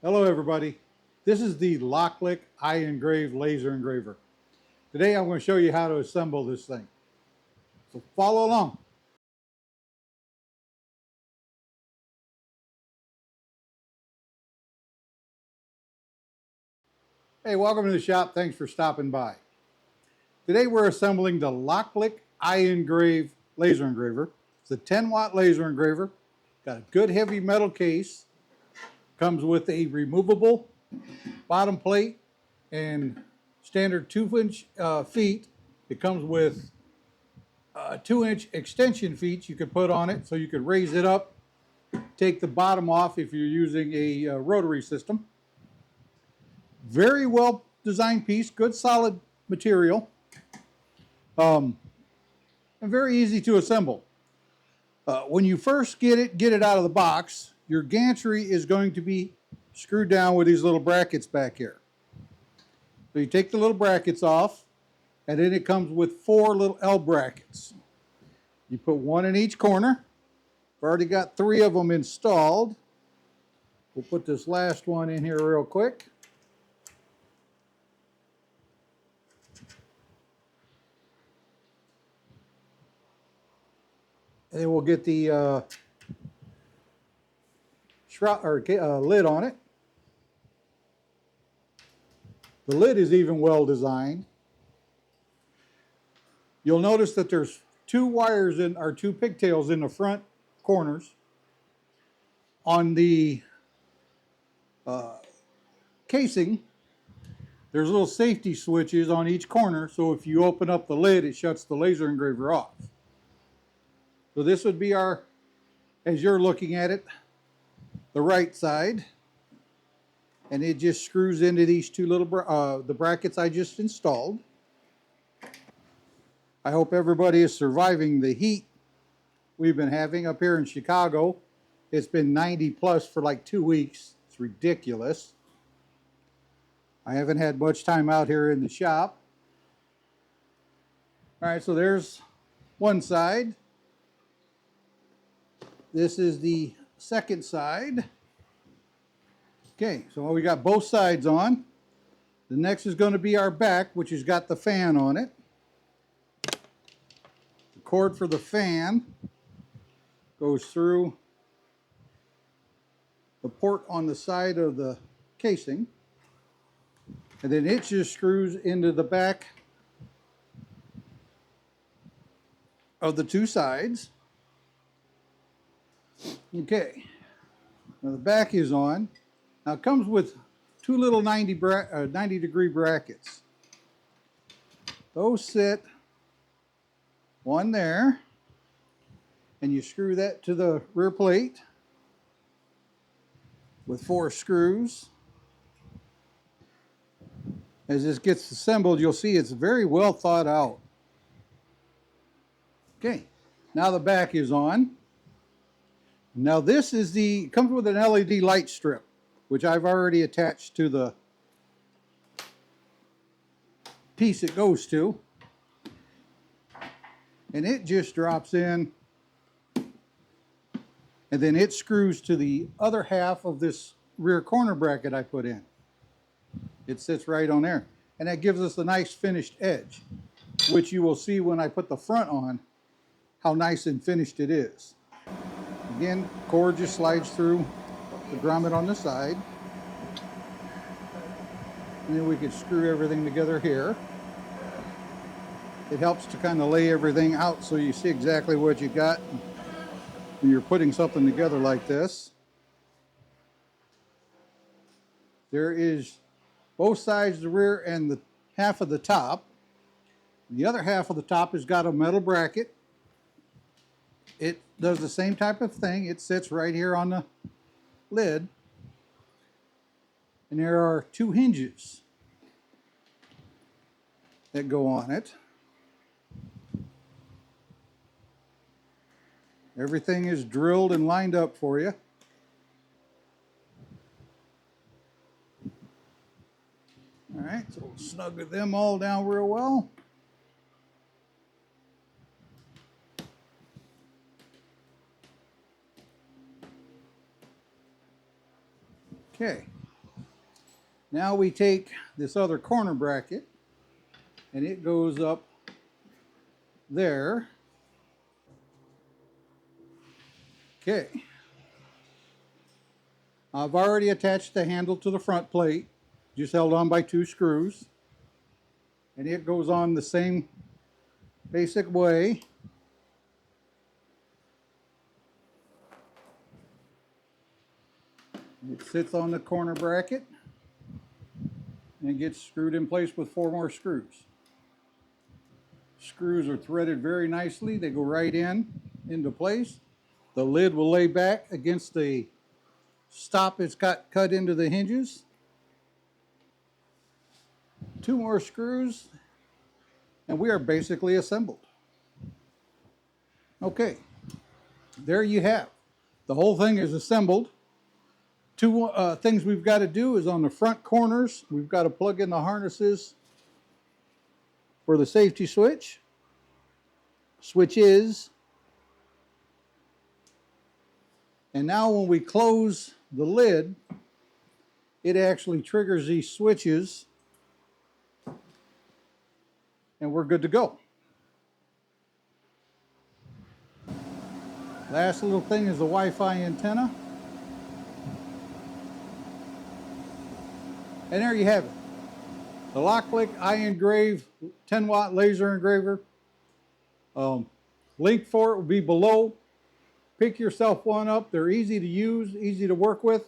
Hello everybody, this is the Loklik Iengrave laser engraver. Today I'm going to show you how to assemble this thing. So follow along. Hey, welcome to the shop. Thanks for stopping by. Today we're assembling the Loklik Iengrave laser engraver. It's a 10-watt laser engraver. Got a good heavy metal case. Comes with a removable bottom plate and standard 2-inch feet. It comes with 2-inch extension feet you could put on it so you could raise it up, take the bottom off if you're using a rotary system. Very well designed piece, good solid material, and very easy to assemble. When you first get it out of the box, your gantry is going to be screwed down with these little brackets back here. So you take the little brackets off, and then it comes with 4 little L brackets. You put 1 in each corner. I've already got 3 of them installed. We'll put this last one in here real quick. And then we'll get the lid on it. The lid is even well designed. You'll notice that there's 2 wires or 2 pigtails in the front corners. On the casing, there's little safety switches on each corner, so if you open up the lid, it shuts the laser engraver off. So this would be our, as you're looking at it, the right side, and it just screws into these 2 little the brackets I just installed. I hope everybody is surviving the heat we've been having up here in Chicago. It's been 90 plus for like 2 weeks. It's ridiculous. I haven't had much time out here in the shop. All right, so there's one side. This is the second side. Okay, so we got both sides on. The next is going to be our back, which has got the fan on it. The cord for the fan goes through the port on the side of the casing, and then it just screws into the back of the 2 sides. Okay, now the back is on. Now it comes with 2 little 90-degree brackets. Those sit one there, and you screw that to the rear plate with 4 screws. As this gets assembled, you'll see it's very well thought out. Okay, now the back is on. Now this is comes with an LED light strip, which I've already attached to the piece it goes to. And it just drops in, and then it screws to the other half of this rear corner bracket I put in. It sits right on there, and that gives us a nice finished edge, which you will see when I put the front on, how nice and finished it is. Again, cord just slides through the grommet on the side, and then we could screw everything together here. It helps to kind of lay everything out so you see exactly what you got when you're putting something together like this. There is both sides, the rear and the half of the top. The other half of the top has got a metal bracket. It does the same type of thing. It sits right here on the lid. And there are 2 hinges that go on it. Everything is drilled and lined up for you. All right, so we'll snug them all down real well. Okay, Now we take this other corner bracket and it goes up there. Okay. I've already attached the handle to the front plate, just held on by 2 screws. And it goes on the same basic way. It sits on the corner bracket and gets screwed in place with 4 more screws. Screws are threaded very nicely. They go right into place. The lid will lay back against the stop it's got cut into the hinges. 2 more screws and we are basically assembled. Okay, there you have. The whole thing is assembled. 2 things we've got to do is on the front corners, we've got to plug in the harnesses for the safety switch. Switches. And now when we close the lid, it actually triggers these switches and we're good to go. Last little thing is the Wi-Fi antenna. And there you have it. The LOKLiK Iengrave 10-watt laser engraver. Link for it will be below. Pick yourself one up. They're easy to use, easy to work with.